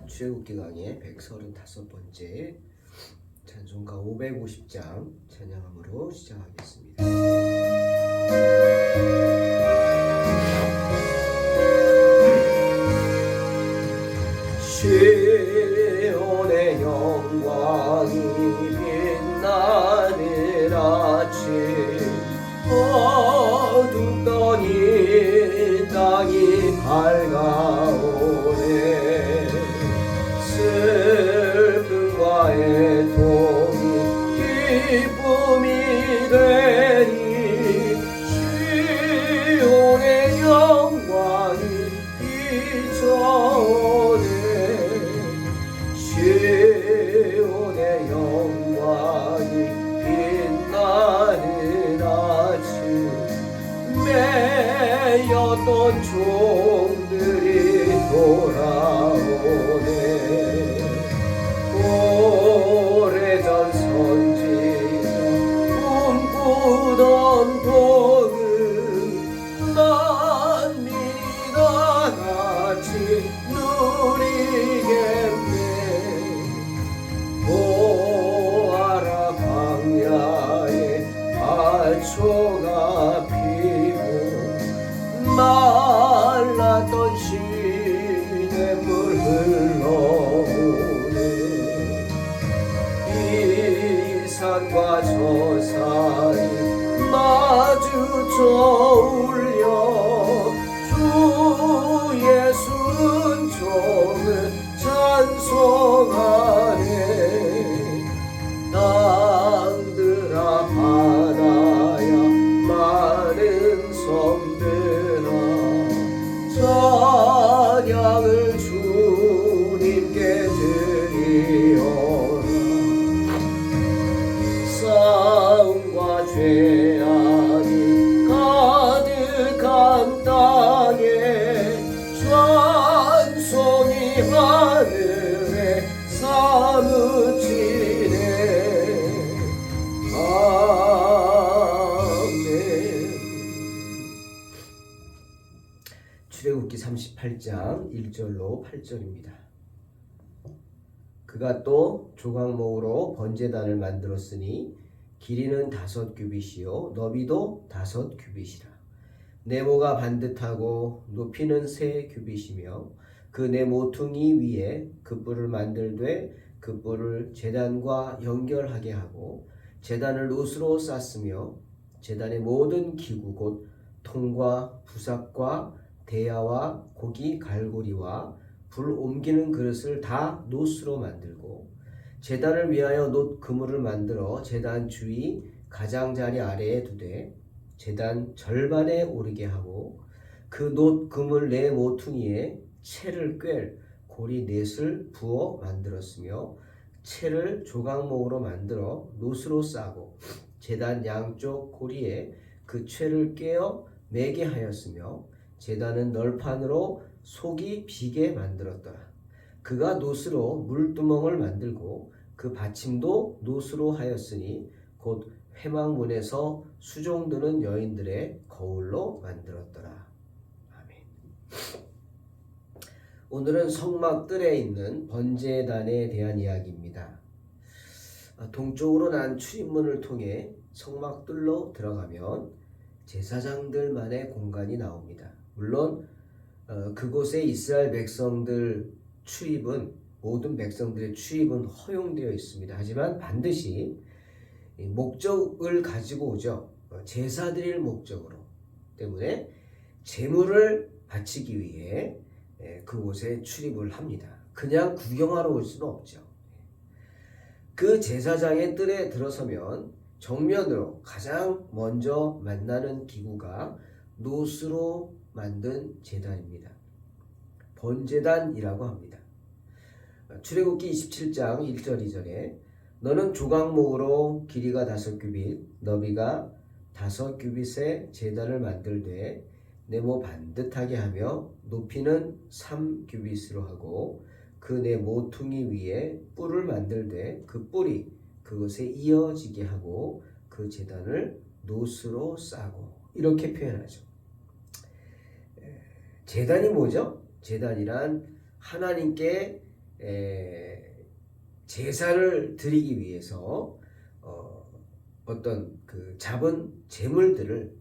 출애굽기 강의 135번째 찬송가 550장 찬양함으로 시작하겠습니다. 시온의 영광이 빛나는 아침, 어둡던 이 땅이 밝아오네. 슬픔과 애통이 기쁨이 되니 시온의 영광이 비춰오네. 시온의 영광이 빛나는 아침, 매였던 종들이 돌아오네. 오래전 선지자 꿈꾸던 복을 만민이 다같이 누리겠네. 보아라, 광야에 알초가 피고 말랐던 시냇물 흘러오네. 이 산과 저 산이 마주쳐 울려 주 예수 은총을 찬송하네. 땅들아 바다야 많은 섬들아 찬양을 주님께 드리오라. 싸움과 죄악이 가득한 땅에 찬송이 하늘에 사무치네. 아멘. 출애굽기 38장 1절로 8절입니다. 그가 또 조각목으로 번제단을 만들었으니 길이는 5규빗이요 너비도 5규빗이라. 네모가 반듯하고 높이는 3규빗이며 그 네 모퉁이 위에 그 뿔을 만들되 그 뿔을 제단과 연결하게 하고 제단을 놋으로 쌌으며 제단의 모든 기구 곧 통과 부삽과 대야와 고기 갈고리와 불 옮기는 그릇을 다 놋으로 만들고 제단을 위하여 놋 그물을 만들어 제단 주위 가장자리 아래에 두되 제단 절반에 오르게 하고 그 놋 그물 네 모퉁이에 채를 꿰 고리 넷을 부어 만들었으며 채를 조각목으로 만들어 놋으로 싸고 제단 양쪽 고리에 그 채를 꿰어 매게 하였으며 제단은 널판으로 속이 비게 만들었더라. 그가 놋으로 물두멍을 만들고 그 받침도 놋으로 하였으니 곧 회막문에서 수종드는 여인들의 거울로 만들었더라. 아멘. 오늘은 성막뜰에 있는 번제단에 대한 이야기입니다. 동쪽으로 난 출입문을 통해 성막뜰로 들어가면 제사장들만의 공간이 나옵니다. 물론 그곳에 이스라엘 백성들 출입은 모든 백성들의 출입은 허용되어 있습니다. 하지만 반드시 목적을 가지고 오죠. 제사 드릴 목적으로 때문에 제물을 바치기 위해 그곳에 출입을 합니다. 그냥 구경하러 올 수는 없죠. 그 제사장의 뜰에 들어서면 정면으로 가장 먼저 만나는 기구가 놋으로 만든 제단입니다. 번제단이라고 합니다. 출애굽기 27장 1절 2절에 너는 조각목으로 길이가 5규빗 너비가 5규빗의 제단을 만들되 네모 반듯하게 하며 높이는 3규빗으로 하고 그 네 모퉁이 위에 뿔을 만들되 그 뿔이 그것에 이어지게 하고 그 제단을 놋으로 싸고 이렇게 표현하죠. 제단이 뭐죠? 제단이란 하나님께 제사를 드리기 위해서 어떤 그 잡은 제물들을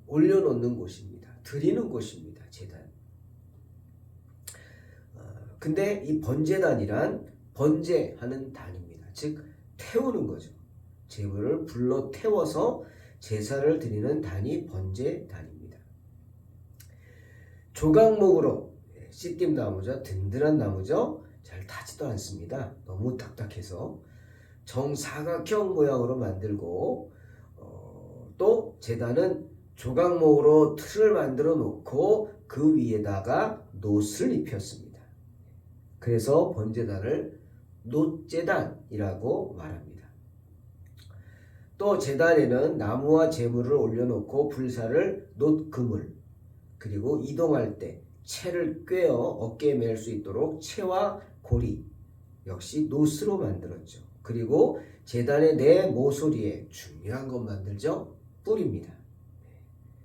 올려놓는 곳입니다. 드리는 곳입니다. 제단. 근데 이 번제단이란 번제하는 단입니다. 즉 태우는 거죠. 제물을 불러 태워서 제사를 드리는 단이 번제단입니다. 조각목으로 씨띠임 나무죠. 든든한 나무죠. 잘 타지도 않습니다. 너무 딱딱해서 정사각형 모양으로 만들고 또 제단은 조각목으로 틀을 만들어 놓고 그 위에다가 놋을 입혔습니다. 그래서 번제단을 놋제단이라고 말합니다. 또 제단에는 나무와 제물을 올려놓고 불사를 놋그물, 그리고 이동할 때 채를 꿰어 어깨에 맬 수 있도록 채와 고리 역시 놋으로 만들었죠. 그리고 제단의 네 모서리에 중요한 것 만들죠. 뿔입니다.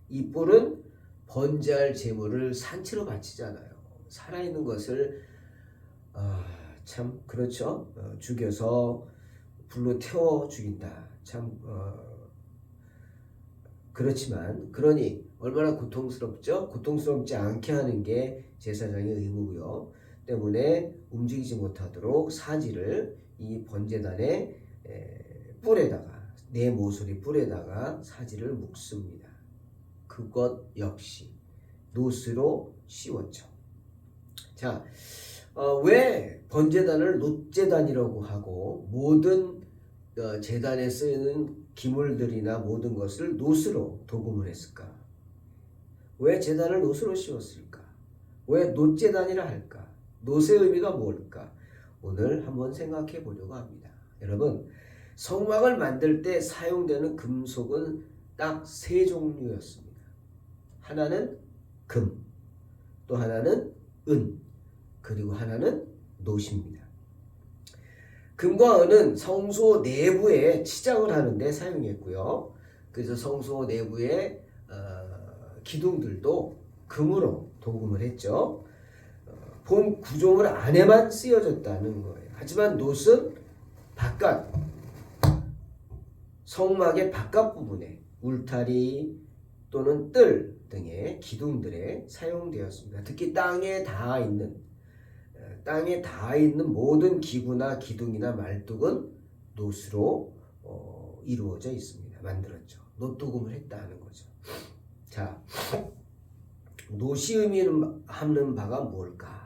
이 뿔은 번제할 제물을 산채로 바치잖아요. 살아있는 것을 참 그렇죠. 죽여서 불로 태워 죽인다. 참 그렇지만 그러니 얼마나 고통스럽죠. 고통스럽지 않게 하는 게 제사장의 의무고요. 때문에 움직이지 못하도록 사지를 이 번제단의 뿔에다가, 네 모서리 뿔에다가 사지를 묶습니다. 그것 역시 놋으로 씌웠죠. 자, 왜 번제단을 놋제단이라고 하고 모든 제단에 쓰이는 기물들이나 모든 것을 놋으로 도금을 했을까? 왜 제단을 놋으로 씌웠을까? 왜 놋제단이라 할까? 놋의 의미가 뭘까? 오늘 한번 생각해 보려고 합니다. 여러분, 성막을 만들 때 사용되는 금속은 딱 세 종류였습니다. 하나는 금, 또 하나는 은, 그리고 하나는 놋입니다. 금과 은은 성소 내부에 치장을 하는데 사용했고요. 그래서 성소 내부의 기둥들도 금으로 도금을 했죠. 본 구조물 안에만 쓰여졌다는 거예요. 하지만 놋은 바깥, 성막의 바깥 부분에 울타리 또는 뜰 등의 기둥들에 사용되었습니다. 특히 땅에 닿아 있는 모든 기구나 기둥이나 말뚝은 놋으로 이루어져 있습니다. 만들었죠. 놋도금을 했다는 거죠. 자, 놋이 의미하는 바가 뭘까?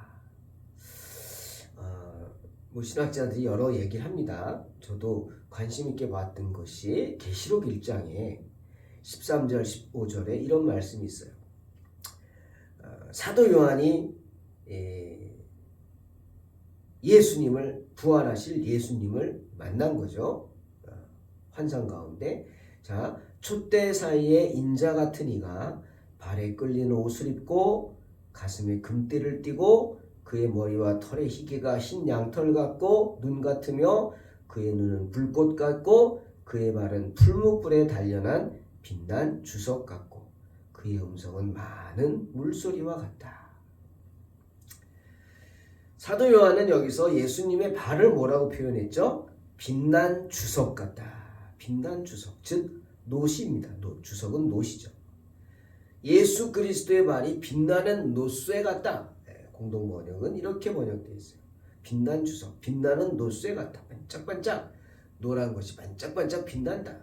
신학자들이 여러 얘기를 합니다. 저도 관심 있게 봤던 것이 계시록 1장에 13절 15절에 이런 말씀이 있어요. 사도 요한이 예수님을, 부활하실 예수님을 만난 거죠. 환상 가운데. 자, 촛대 사이에 인자 같은 이가 발에 끌리는 옷을 입고 가슴에 금띠를 띠고 그의 머리와 털의 희게가 흰 양털 같고 눈 같으며 그의 눈은 불꽃 같고 그의 발은 풀무불에 단련한 빛난 주석 같고 그의 음성은 많은 물소리와 같다. 사도 요한은 여기서 예수님의 발을 뭐라고 표현했죠? 빛난 주석 같다. 빛난 주석, 즉 놋입니다. 주석은 놋이죠. 예수 그리스도의 발이 빛나는 놋쇠 같다. 공동 번역은 이렇게 번역되어 있어요. 빛난 주석, 빛나는 놋쇠 같다. 반짝반짝 노란 것이 반짝반짝 빛난다.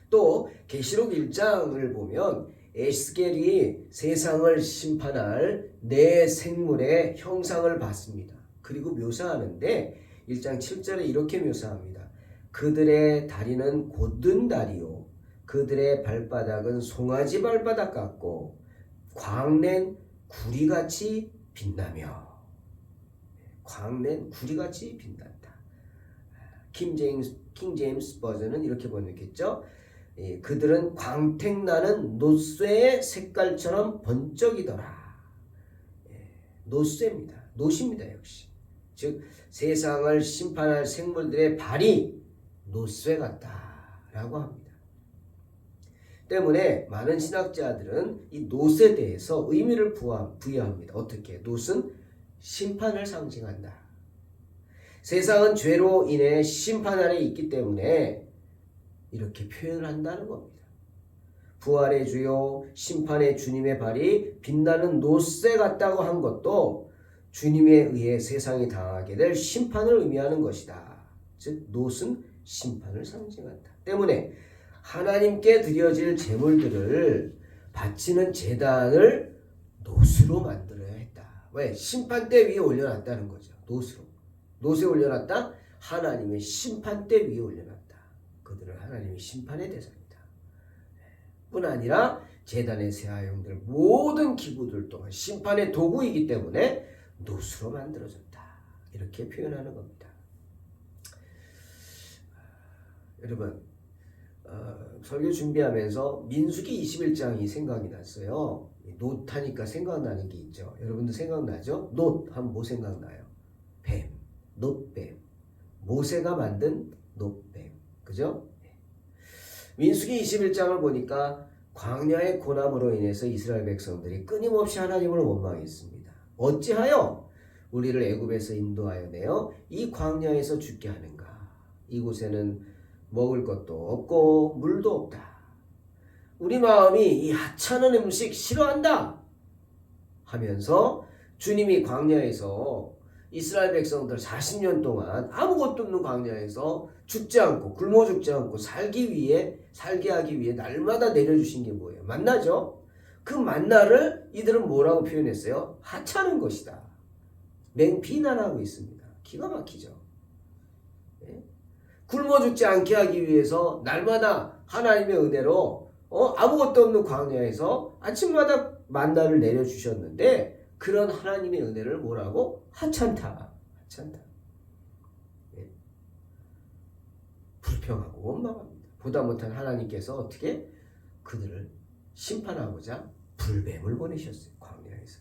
또 계시록 1장을 보면 에스겔이 세상을 심판할 네 생물의 형상을 봤습니다. 그리고 묘사하는데 1장 7절에 이렇게 묘사합니다. 그들의 다리는 곧은 다리요 그들의 발바닥은 송아지 발바닥 같고 광낸 구리같이 빛나며. 광낸 구리같이 빛난다. 킹 제임스 버전은 이렇게 번역했죠. 그들은 광택나는 놋쇠의 색깔처럼 번쩍이더라. 놋쇠입니다. 놋입니다. 역시. 즉 세상을 심판할 생물들의 발이 놋쇠 같다라고 합니다. 때문에 많은 신학자들은 이 놋에 대해서 의미를 부여합니다. 어떻게? 놋은 심판을 상징한다. 세상은 죄로 인해 심판 아래 있기 때문에 이렇게 표현을 한다는 겁니다. 부활의 주요 심판의 주님의 발이 빛나는 놋에 같다고 한 것도 주님에 의해 세상이 당하게 될 심판을 의미하는 것이다. 즉 놋은 심판을 상징한다. 때문에 하나님께 드려질 제물들을 바치는 제단을 놋으로 만들어야 했다. 왜? 심판대 위에 올려놨다는 거죠. 놋으로. 놋에 올려놨다? 하나님의 심판대 위에 올려놨다. 그들은 하나님의 심판의 대상이다. 뿐 아니라 제단의 세아용들 모든 기구들 또한 심판의 도구이기 때문에 놋으로 만들어졌다. 이렇게 표현하는 겁니다. 여러분 설교 준비하면서 민수기 21장이 생각이 났어요. 놋 하니까 생각나는 게 있죠. 여러분도 생각나죠? 놋 하면 뭐 생각나요? 뱀, 놋뱀. 모세가 만든 놋뱀. 그죠? 민수기 21장을 보니까 광야의 고난으로 인해서 이스라엘 백성들이 끊임없이 하나님을 원망했습니다. 어찌하여 우리를 애굽에서 인도하여 내어 이 광야에서 죽게 하는가? 이곳에는 먹을 것도 없고 물도 없다. 우리 마음이 이 하찮은 음식 싫어한다 하면서 주님이 광야에서 이스라엘 백성들 40년 동안 아무것도 없는 광야에서 죽지 않고 굶어 죽지 않고 살게 하기 위해 날마다 내려주신 게 뭐예요? 만나죠? 그 만나를 이들은 뭐라고 표현했어요? 하찮은 것이다. 맹비난하고 있습니다. 기가 막히죠. 네? 굶어 죽지 않게 하기 위해서 날마다 하나님의 은혜로 아무것도 없는 광야에서 아침마다 만나를 내려주셨는데 그런 하나님의 은혜를 뭐라고? 하찮다. 예. 불평하고 원망합니다. 보다 못한 하나님께서 어떻게 그들을 심판하고자 불뱀을 보내셨어요. 광야에서.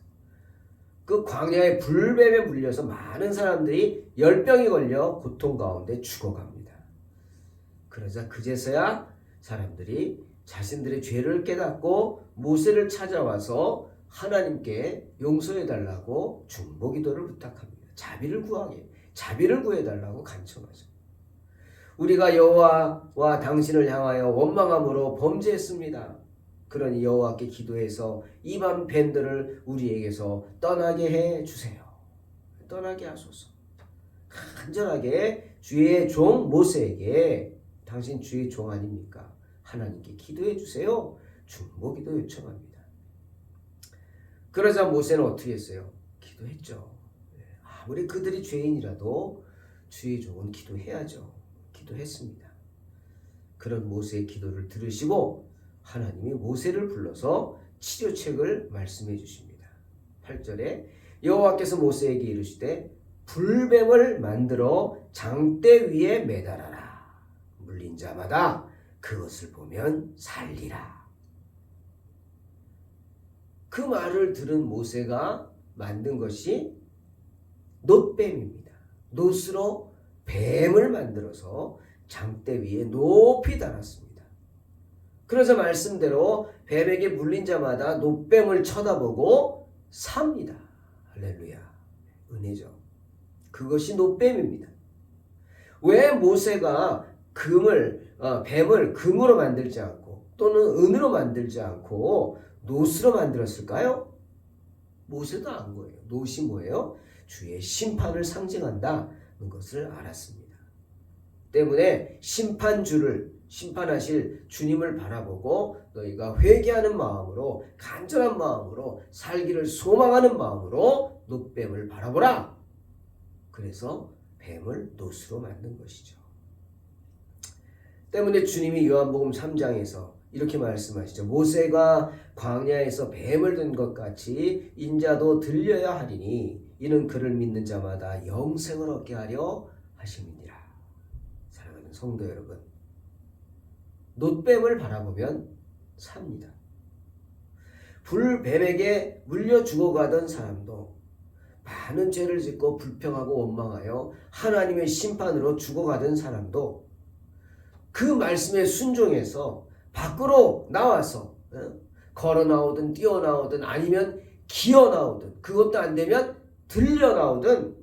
그 광야의 불뱀에 물려서 많은 사람들이 열병이 걸려 고통 가운데 죽어갑니다. 그러자 그제서야 사람들이 자신들의 죄를 깨닫고 모세를 찾아와서 하나님께 용서해달라고 중보기도를 부탁합니다. 자비를 구해달라고 간청하죠. 우리가 여호와와 당신을 향하여 원망함으로 범죄했습니다. 그러니 여호와께 기도해서 이방 뱀들을 우리에게서 떠나게 해주세요. 떠나게 하소서. 간절하게 주의 종 모세에게 당신 주의 종 아닙니까? 하나님께 기도해 주세요. 중보기도 요청합니다. 그러자 모세는 어떻게 했어요? 기도했죠. 아무리 그들이 죄인이라도 주의 종은 기도해야죠. 기도했습니다. 그런 모세의 기도를 들으시고 하나님이 모세를 불러서 치료책을 말씀해 주십니다. 8절에 여호와께서 모세에게 이르시되 불뱀을 만들어 장대 위에 매달아라. 물린 자마다 그것을 보면 살리라. 그 말을 들은 모세가 만든 것이 놋뱀입니다. 놋으로 뱀을 만들어서 장대 위에 높이 달았습니다. 그래서 말씀대로 뱀에게 물린 자마다 놋뱀을 쳐다보고 삽니다. 할렐루야. 은혜죠. 그것이 놋뱀입니다. 왜 모세가 뱀을 금으로 만들지 않고 또는 은으로 만들지 않고 놋으로 만들었을까요? 모세도 안 거예요. 놋이 뭐예요? 주의 심판을 상징한다는 것을 알았습니다. 때문에 심판하실 주님을 바라보고 너희가 회개하는 마음으로 간절한 마음으로 살기를 소망하는 마음으로 놋뱀을 바라보라. 그래서 뱀을 놋으로 만든 것이죠. 때문에 주님이 요한복음 3장에서 이렇게 말씀하시죠. 모세가 광야에서 뱀을 든 것 같이 인자도 들려야 하리니 이는 그를 믿는 자마다 영생을 얻게 하려 하심이니라. 사랑하는 성도 여러분, 놋뱀을 바라보면 삽니다. 불뱀에게 물려 죽어가던 사람도 많은 죄를 짓고 불평하고 원망하여 하나님의 심판으로 죽어가던 사람도 그 말씀에 순종해서 밖으로 나와서 걸어 나오든 뛰어 나오든 아니면 기어 나오든 그것도 안 되면 들려 나오든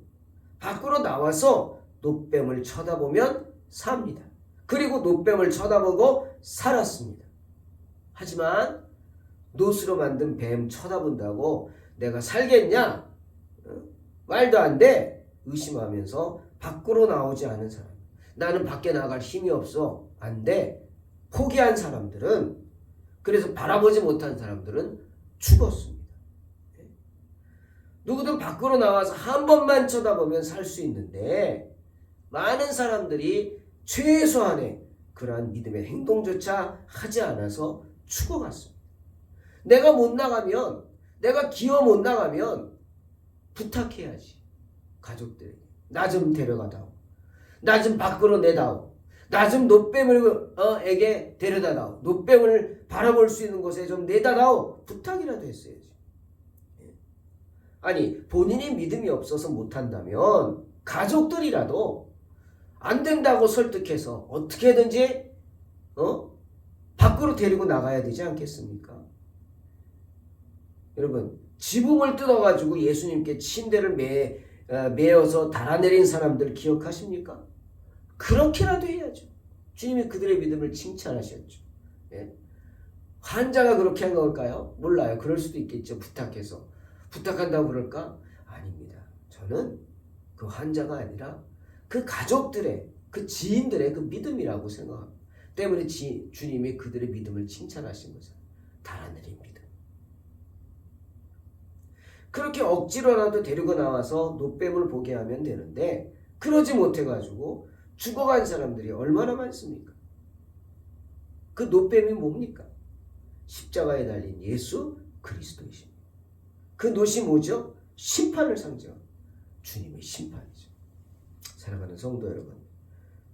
밖으로 나와서 놋뱀을 쳐다보면 삽니다. 그리고 놋뱀을 쳐다보고 살았습니다. 하지만 놋으로 만든 뱀 쳐다본다고 내가 살겠냐? 말도 안 돼. 의심하면서 밖으로 나오지 않은 사람. 나는 밖에 나갈 힘이 없어. 안 돼. 포기한 사람들은, 그래서 바라보지 못한 사람들은 죽었습니다. 누구든 밖으로 나와서 한 번만 쳐다보면 살 수 있는데 많은 사람들이 최소한의 그러한 믿음의 행동조차 하지 않아서 죽어갔습니다. 내가 못 나가면, 내가 기어 못 나가면 부탁해야지. 가족들에게 나 좀 데려가다오. 나 좀 밖으로 내다오. 나 좀 놋뱀에게 데려다다오. 놋뱀을 바라볼 수 있는 곳에 좀 내다다오. 부탁이라도 했어야지. 아니, 본인이 믿음이 없어서 못한다면 가족들이라도 안 된다고 설득해서 어떻게든지 밖으로 데리고 나가야 되지 않겠습니까? 여러분, 지붕을 뜯어가지고 예수님께 침대를 메어서 달아내린 사람들 기억하십니까? 그렇게라도 해야죠. 주님이 그들의 믿음을 칭찬하셨죠. 예? 환자가 그렇게 한 걸까요? 몰라요. 그럴 수도 있겠죠. 부탁해서. 부탁한다고 그럴까? 아닙니다. 저는 그 환자가 아니라 그 가족들의, 그 지인들의 그 믿음이라고 생각합니다. 때문에 주님이 그들의 믿음을 칭찬하신 거죠. 달아내린 믿음. 그렇게 억지로라도 데리고 나와서 놋뱀을 보게 하면 되는데 그러지 못해가지고 죽어간 사람들이 얼마나 많습니까? 그 놋뱀이 뭡니까? 십자가에 달린 예수 그리스도이십니다. 그 놋이 뭐죠? 심판을 상징합니다. 주님의 심판이죠. 사랑하는 성도 여러분,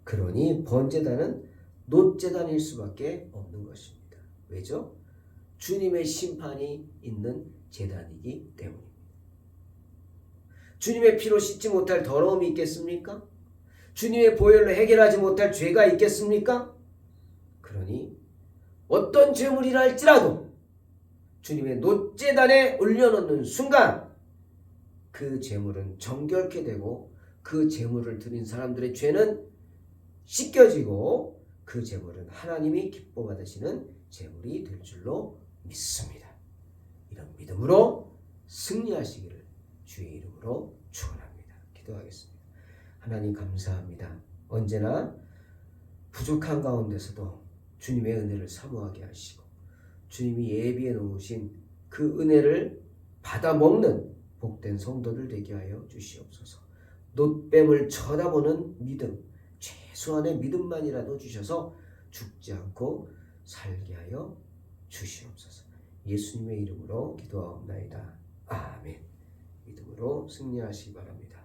그러니 번제단은 놋제단일 수밖에 없는 것입니다. 왜죠? 주님의 심판이 있는 제단이기 때문입니다. 주님의 피로 씻지 못할 더러움이 있겠습니까? 주님의 보혈로 해결하지 못할 죄가 있겠습니까? 그러니 어떤 죄물이라 할지라도 주님의 놋제단에 올려놓는 순간 그 제물은 정결케 되고 그 제물을 드린 사람들의 죄는 씻겨지고 그 제물은 하나님이 기뻐 받으시는 제물이 될 줄로 믿습니다. 이런 믿음으로 승리하시기를 주의 이름으로 축원합니다. 기도하겠습니다. 하나님 감사합니다. 언제나 부족한 가운데서도 주님의 은혜를 사모하게 하시고 주님이 예비해 놓으신 그 은혜를 받아 먹는 복된 성도들 되게 하여 주시옵소서. 놋뱀을 쳐다보는 믿음, 최소한의 믿음만이라도 주셔서 죽지 않고 살게 하여 주시옵소서. 예수님의 이름으로 기도하옵나이다. 아멘. 믿음으로 승리하시기 바랍니다.